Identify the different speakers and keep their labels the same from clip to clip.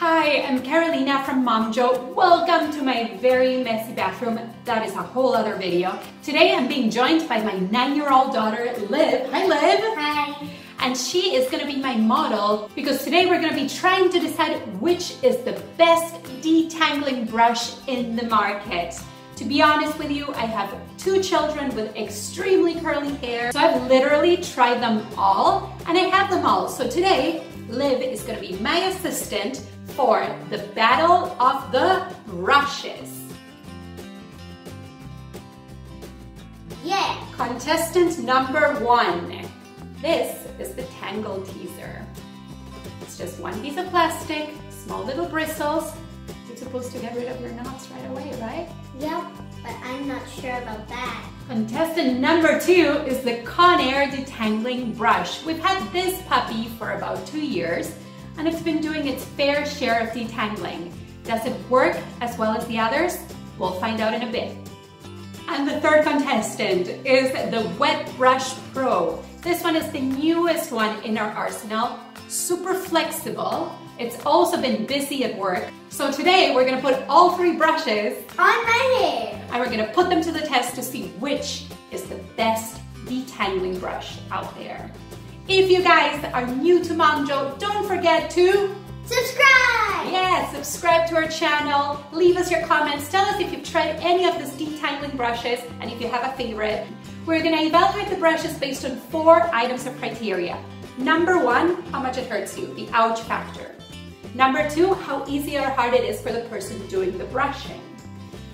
Speaker 1: Hi, I'm Carolina from Momjo. Welcome to my very messy bathroom. That is a whole other video. Today I'm being joined by my 9-year-old daughter, Liv. Hi, Liv.
Speaker 2: Hi.
Speaker 1: And she is gonna be my model because today we're gonna be trying to decide which is the best detangling brush in the market. To be honest with you, I have 2 children with extremely curly hair. So I've literally tried them all and I have them all. So today, Liv is gonna be my assistant for the battle of the brushes.
Speaker 2: Yeah.
Speaker 1: Contestant number 1. This is the Tangle Teezer. It's just one piece of plastic, small little bristles. You're supposed to get rid of your knots right away, right?
Speaker 2: Yep, but I'm not sure about that.
Speaker 1: Contestant number 2 is the Conair Detangling brush. We've had this puppy for about 2 years and it's been doing its fair share of detangling. Does it work as well as the others? We'll find out in a bit. And the third contestant is the Wet Brush Pro. This one is the newest one in our arsenal. Super flexible. It's also been busy at work. So today we're gonna put all 3 brushes
Speaker 2: on my hair.
Speaker 1: And we're gonna put them to the test to see which is the best detangling brush out there. If you guys are new to Momjo, don't forget to
Speaker 2: subscribe!
Speaker 1: Yeah, subscribe to our channel. Leave us your comments. Tell us if you've tried any of these detangling brushes and if you have a favorite. We're gonna evaluate the brushes based on 4 items of criteria. Number 1, how much it hurts you, the ouch factor. Number 2, how easy or hard it is for the person doing the brushing.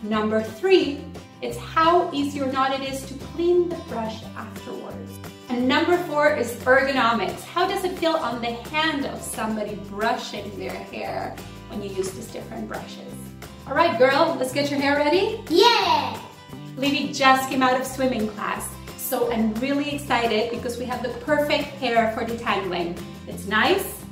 Speaker 1: Number 3, it's how easy or not it is to clean the brush afterwards. And number 4 is ergonomics. How does it feel on the hand of somebody brushing their hair when you use these different brushes? All right, girl, let's get your hair ready.
Speaker 2: Yeah!
Speaker 1: Livy just came out of swimming class, so I'm really excited because we have the perfect hair for detangling. It's nice,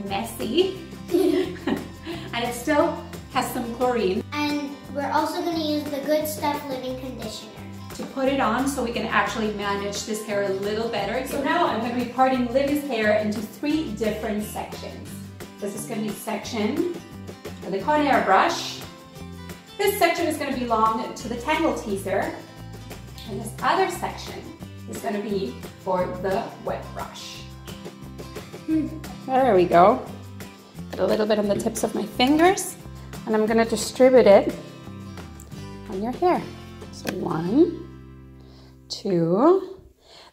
Speaker 1: messy, and it still has some chlorine.
Speaker 2: And we're also going to use the Good Stuff Living Conditioner
Speaker 1: to put it on so we can actually manage this hair a little better. So now I'm going to be parting Livy's hair into 3 different sections. This is going to be section for the Conair brush. This section is going to belong to the Tangle Teezer. And this other section is going to be for the wet brush. There we go. Put a little bit on the tips of my fingers. And I'm going to distribute it on your hair. So 1, 2.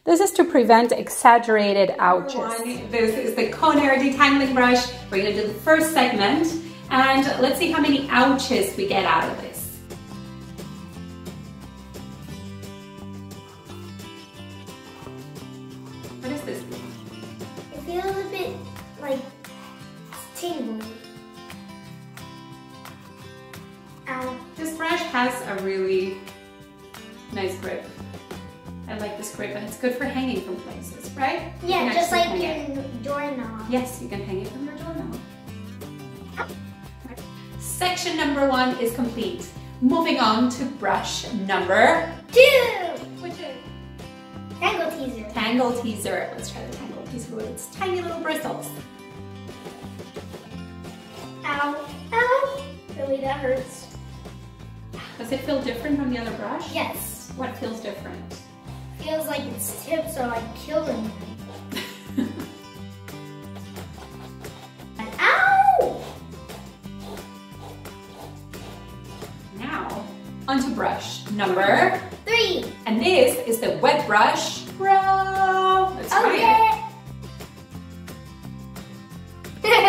Speaker 1: This is to prevent exaggerated ouches. This is the Conair detangling brush. We're going to do the first segment and let's see how many ouches we get out of this. What is this?
Speaker 2: It feels a bit like tingly. Ow.
Speaker 1: This brush has a really nice grip. I like this grip and it's good for hanging from places, right?
Speaker 2: Yeah, just like your doorknob.
Speaker 1: Yes, you can hang it from your doorknob. Section number 1 is complete. Moving on to brush number
Speaker 2: 2,
Speaker 1: which is
Speaker 2: Tangle Teezer.
Speaker 1: Tangle Teezer. Let's try the Tangle Teezer with its tiny little bristles.
Speaker 2: Ow. Ow. Really, that hurts.
Speaker 1: Does it feel different from the other brush?
Speaker 2: Yes.
Speaker 1: What feels different?
Speaker 2: Feels like its tips are like killing me. And ow!
Speaker 1: Now, onto brush number
Speaker 2: 3.
Speaker 1: And this is the wet brush pro. Let's try
Speaker 2: Okay.
Speaker 1: it.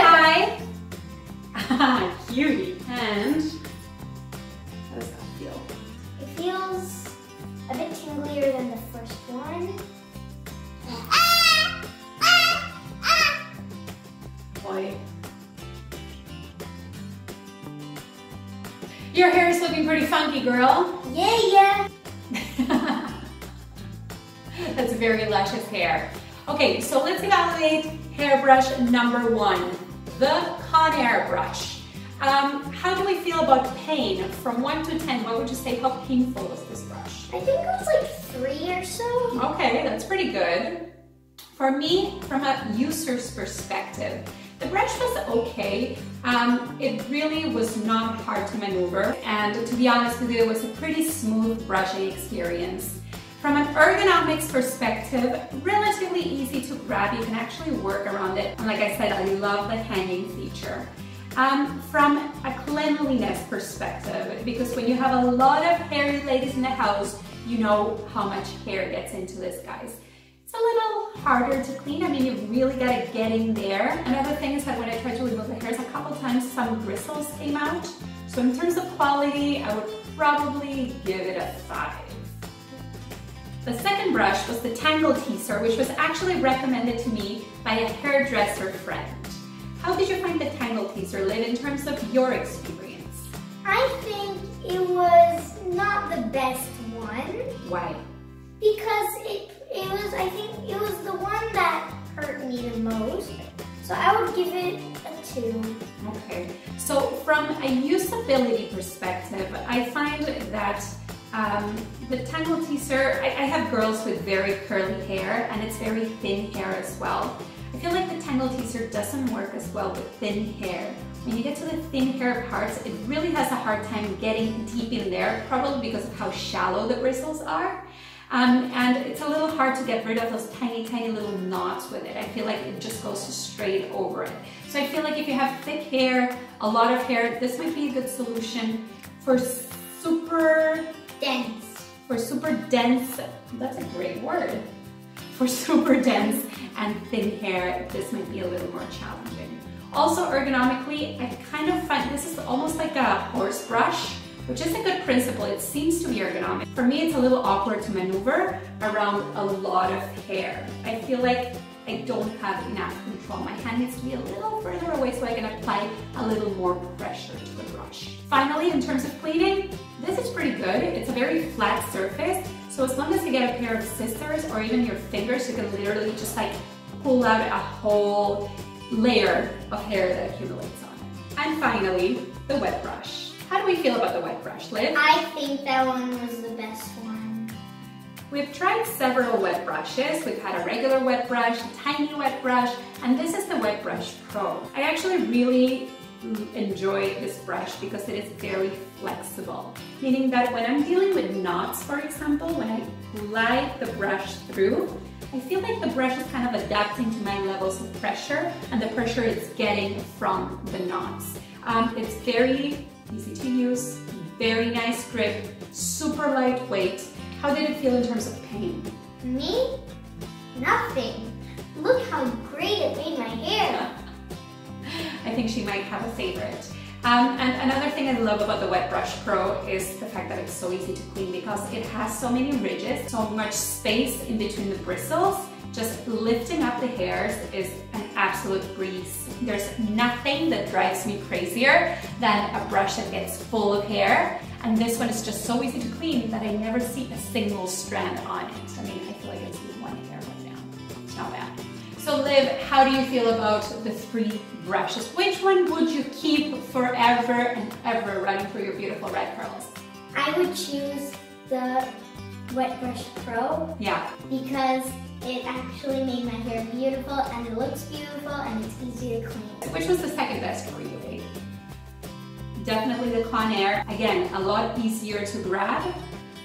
Speaker 1: Hi. Cutie. And how does that feel?
Speaker 2: It feels a bit tinglier than the first one.
Speaker 1: Boy. Your hair is looking pretty funky, girl.
Speaker 2: Yeah.
Speaker 1: That's very luscious hair. Okay, so let's evaluate hairbrush number 1, the Conair brush. How do we feel about pain? From 1 to 10, what would you say, how painful was this brush?
Speaker 2: I think it was like 3 or so.
Speaker 1: Okay, that's pretty good. For me, from a user's perspective, the brush was okay. It really was not hard to maneuver, and to be honest with you, it was a pretty smooth brushing experience. From an ergonomics perspective, relatively easy to grab. You can actually work around it. And like I said, I love the hanging feature. From a cleanliness perspective, because when you have a lot of hairy ladies in the house, you know how much hair gets into this, guys. It's a little harder to clean. I mean, you really gotta get in there. Another thing is that when I tried to remove the hairs, a couple times some bristles came out. So in terms of quality, I would probably give it a 5. The second brush was the Tangle Teezer, which was actually recommended to me by a hairdresser friend. How did you find the Tangle Teezer, Liv, in terms of your experience?
Speaker 2: I think it was not the best one.
Speaker 1: Why?
Speaker 2: Because I think it was the one that hurt me the most. So I would give it a 2.
Speaker 1: Okay. So from a usability perspective, I find that the Tangle Teezer, I have girls with very curly hair and it's very thin hair as well. I feel like the Tangle Teezer doesn't work as well with thin hair. When you get to the thin hair parts, it really has a hard time getting deep in there, probably because of how shallow the bristles are. And it's a little hard to get rid of those tiny, tiny little knots with it. I feel like it just goes straight over it. So I feel like if you have thick hair, a lot of hair, this might be a good solution for super dense, that's a great word. For super dense and thin hair, this might be a little more challenging. Also ergonomically, I kind of find this is almost like a horse brush, which is a good principle. It seems to be ergonomic. For me, it's a little awkward to maneuver around a lot of hair. I feel like I don't have enough control. My hand needs to be a little further away so I can apply a little more pressure to the brush. Finally, in terms of cleaning, this is pretty good. It's a very flat surface. So as long as you get a pair of scissors or even your fingers, you can literally just like pull out a whole layer of hair that accumulates on it. And finally, the wet brush. How do we feel about the wet brush, Liv?
Speaker 2: I think that one was the best one.
Speaker 1: We've tried several wet brushes. We've had a regular wet brush, a tiny wet brush, and this is the Wet Brush Pro. I actually really enjoy this brush because it is very flexible, meaning that when I'm dealing with knots, for example, when I glide the brush through, I feel like the brush is kind of adapting to my levels of pressure and the pressure it's getting from the knots. It's very easy to use, very nice grip, super lightweight. How did it feel in terms of pain?
Speaker 2: Me? Nothing. Look how great it made my hair.
Speaker 1: I think she might have a favorite. And another thing I love about the Wet Brush Pro is the fact that it's so easy to clean because it has so many ridges, so much space in between the bristles. Just lifting up the hairs is an absolute breeze. There's nothing that drives me crazier than a brush that gets full of hair. And this one is just so easy to clean that I never see a single strand on it. I mean, I feel like I see one hair right now. It's not bad. So Liv, how do you feel about the 3 brushes? Which one would you keep forever and ever running through your beautiful red curls?
Speaker 2: I would choose the Wet Brush Pro.
Speaker 1: Yeah.
Speaker 2: Because it actually made my hair beautiful and it looks beautiful and it's easy to clean.
Speaker 1: Which was the second best for you, babe? Definitely the Conair. Again, a lot easier to grab,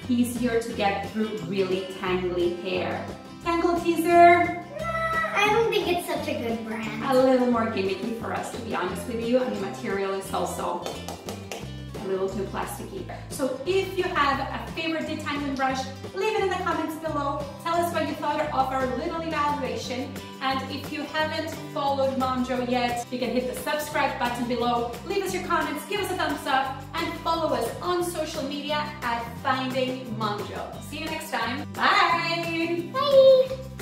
Speaker 1: easier to get through really tangly hair. Tangle Teezer.
Speaker 2: I don't think it's such a good brand.
Speaker 1: A little more gimmicky for us, to be honest with you, and the material is also a little too plasticky. So if you have a favorite detangling brush, leave it in the comments below. Tell us what you thought of our little evaluation. And if you haven't followed Momjo yet, you can hit the subscribe button below, leave us your comments, give us a thumbs up, and follow us on social media at Finding Momjo. See you next time. Bye!
Speaker 2: Bye!